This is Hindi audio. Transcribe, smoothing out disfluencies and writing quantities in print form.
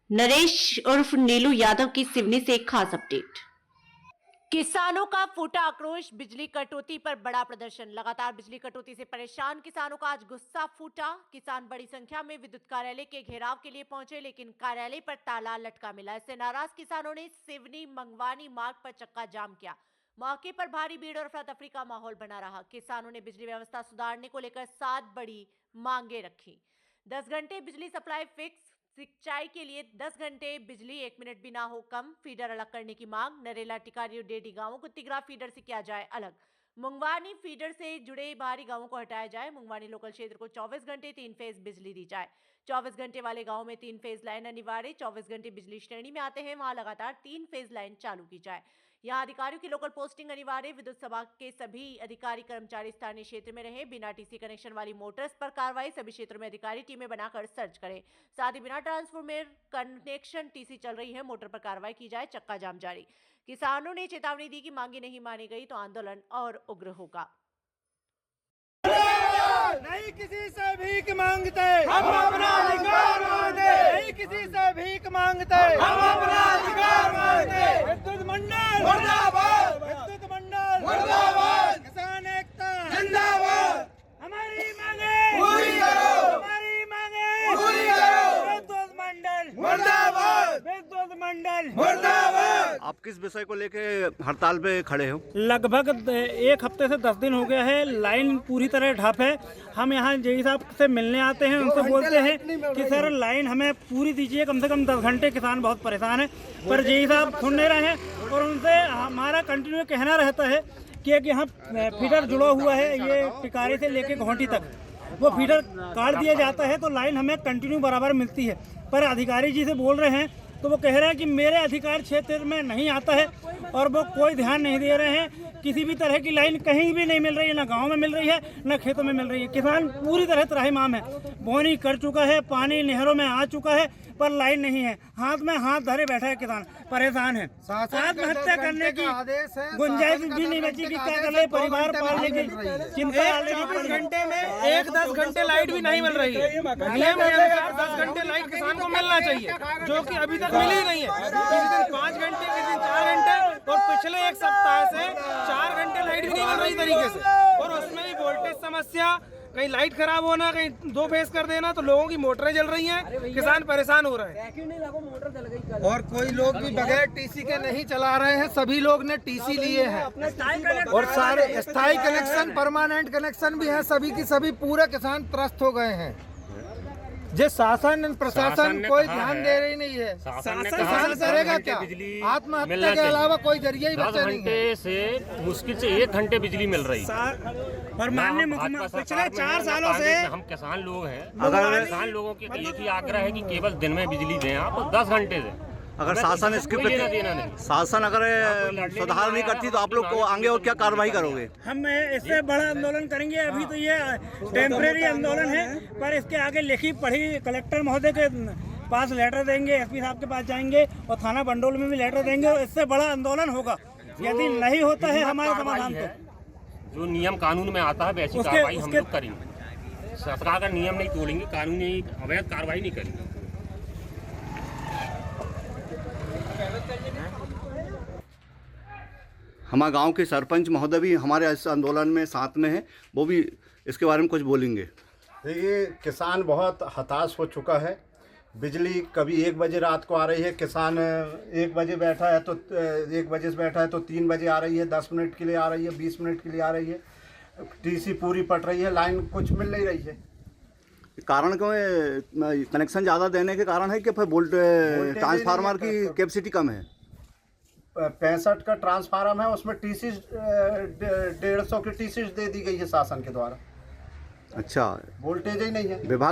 नरेश उर्फ नीलू यादव की सिवनी से एक खास अपडेट। किसानों का फूटा आक्रोश, बिजली कटौती पर बड़ा प्रदर्शन। लगातार बिजली कटौती से परेशान किसानों का आज गुस्सा फूटा। किसान बड़ी संख्या में विद्युत कार्यालय के घेराव के लिए पहुंचे, लेकिन कार्यालय पर ताला लटका मिला। इससे नाराज किसानों ने सिवनी मंगवानी मार्ग पर चक्का जाम किया। मौके पर भारी भीड़ और अफरा तफरी का माहौल बना रहा। किसानों ने बिजली व्यवस्था सुधारने को लेकर 7 बड़ी मांगे रखी। 10 घंटे बिजली सप्लाई फिक्स, सिंचाई के लिए 10 घंटे बिजली 1 मिनट भी ना हो कम, फीडर अलग करने की मांग। नरेला टिकारी डेडी गांवों को तिगरा फीडर से किया जाए अलग। मुंगवानी फीडर से जुड़े बाहरी गांवों को हटाया जाए। मुंगवानी लोकल क्षेत्र को 24 घंटे 3 फेज बिजली दी जाए। 24 घंटे वाले गांव में 3 फेज लाइन अनिवार्य। 24 घंटे बिजली श्रेणी में आते हैं, वहां लगातार 3 फेज लाइन चालू की जाए। यहाँ अधिकारियों की लोकल पोस्टिंग अनिवार्य। विद्युत सभा के सभी अधिकारी कर्मचारी स्थानीय क्षेत्र में रहे। बिना टीसी कनेक्शन वाली मोटर्स पर कार्रवाई। सभी क्षेत्रों में अधिकारी टीमें बनाकर सर्च करें। साथ ही बिना ट्रांसफॉर्मर कनेक्शन टीसी चल रही है, मोटर पर कार्रवाई की जाए। चक्का जाम जारी। किसानों ने चेतावनी दी कि मांगे नहीं मानी गई तो आंदोलन और उग्र होगा। नहीं किसी से भीख मांगते, हम अपना अधिकार मांगते। नहीं किसी से भीख मांगते, हम अपना अधिकार मांगते। विद्युत मंडल मुर्दाबाद, विद्युत मंडल मुर्दाबाद, किसान एकता जिंदाबाद। हमारी मांगे पूरी करो, हमारी मांगे पूरी करो। विद्युत मंडल मुर्दाबाद, विद्युत मंडल मुर्दाबाद। आप किस विषय को लेके हड़ताल पे खड़े हो? लगभग 1 हफ्ते से 10 दिन हो गया है। लाइन पूरी तरह ठप है। हम यहाँ जेई साहब से मिलने आते हैं, उनसे बोलते हैं कि सर लाइन हमें पूरी दीजिए, कम से कम 10 घंटे। किसान बहुत परेशान है, पर जेई साहब सुन नहीं रहे हैं। और उनसे हमारा कंटिन्यू कहना रहता है कि यहाँ फीडर जुड़ा हुआ है, ये टिकारी से लेके घोंटी तक, वो फीडर काट दिया जाता है तो लाइन हमें कंटिन्यू बराबर मिलती है। पर अधिकारी जी से बोल रहे हैं तो वो कह रहे हैं कि मेरे अधिकार क्षेत्र में नहीं आता है, और वो कोई ध्यान नहीं दे रहे हैं। किसी भी तरह की लाइन कहीं भी नहीं मिल रही है, ना गांव में मिल रही है, ना खेतों में मिल रही है। किसान पूरी तरह त्राहिमाम है। बोनी कर चुका है, पानी नहरों में आ चुका है, पर लाइन नहीं है। हाथ में हाथ धरे बैठा है किसान, परेशान है। आत्महत्या करने की गुंजाइश भी नहीं बची कि क्या करे, परिवार पालने की चिंता। 24 घंटे में 10 घंटे लाइट भी नहीं मिल रही है। नियम के अनुसार 10 घंटे लाइट किसान को मिलना चाहिए, जो कि अभी तक मिली नहीं है। किसी दिन 5 घंटे, किसी दिन 4 घंटे, और पिछले 1 सप्ताह से 4 घंटे लाइट भी नहीं मिल रही तरीके से। और उसमें भी वोल्टेज समस्या, कहीं लाइट खराब होना, कहीं 2 फेज कर देना, तो लोगों की मोटरें जल रही हैं, किसान परेशान हो रहे हैं। और कोई लोग भी बगैर टीसी के नहीं चला रहे हैं, सभी लोग ने टीसी लिए हैं। और सारे स्थायी कनेक्शन, परमानेंट कनेक्शन भी है, सभी की सभी। पूरे किसान त्रस्त हो गए हैं। जिस शासन प्रशासन कोई ध्यान दे रही नहीं है। शासन करेगा क्या? आत्महत्या के अलावा कोई जरिया ही बचा नहीं है। से मुश्किल से 1 घंटे बिजली मिल रही है। और माननीय मुख्यमंत्री पिछले 4 सालों से हम किसान लोग हैं, अगर किसान लोगों के एक ही आग्रह है कि केवल दिन में बिजली दें आप, 10 घंटे दें। अगर शासन इसके प्रति शासन अगर सुधार नहीं करती तो आप लोग को आगे और क्या कार्रवाई करोगे? हम इससे बड़ा आंदोलन करेंगे। अभी तो ये टेम्परेरी आंदोलन है, पर इसके आगे लिखी पढ़ी कलेक्टर महोदय के पास लेटर देंगे, एसपी साहब के पास जाएंगे, और थाना बंडोल में भी लेटर देंगे। और इससे बड़ा आंदोलन होगा। यदि नहीं होता है हमारा समाधान, तो जो नियम कानून में आता है वैसी कार्रवाई हम लोग करेंगे। सरकार का नियम नहीं तोड़ेंगे, कानूनी अवैध कार्रवाई नहीं करेंगे। हमारे गांव के सरपंच महोदय भी हमारे इस आंदोलन में साथ में है, वो भी इसके बारे में कुछ बोलेंगे। देखिए, किसान बहुत हताश हो चुका है। बिजली कभी 1 बजे रात को आ रही है, किसान 1 बजे बैठा है तो 1 बजे से बैठा है तो 3 बजे आ रही है, 10 मिनट के लिए आ रही है, 20 मिनट के लिए आ रही है। टीसी पूरी पट रही है, लाइन कुछ मिल नहीं रही है। कारण क्यों है? कनेक्शन ज़्यादा देने के कारण है कि फिर ट्रांसफार्मर की कैपेसिटी कम है? 65 का ट्रांसफार्मर है, उसमें टीसी 150 की टीसी दे दी गई है शासन के द्वारा। अच्छा, वोल्टेज ही नहीं है। विभाग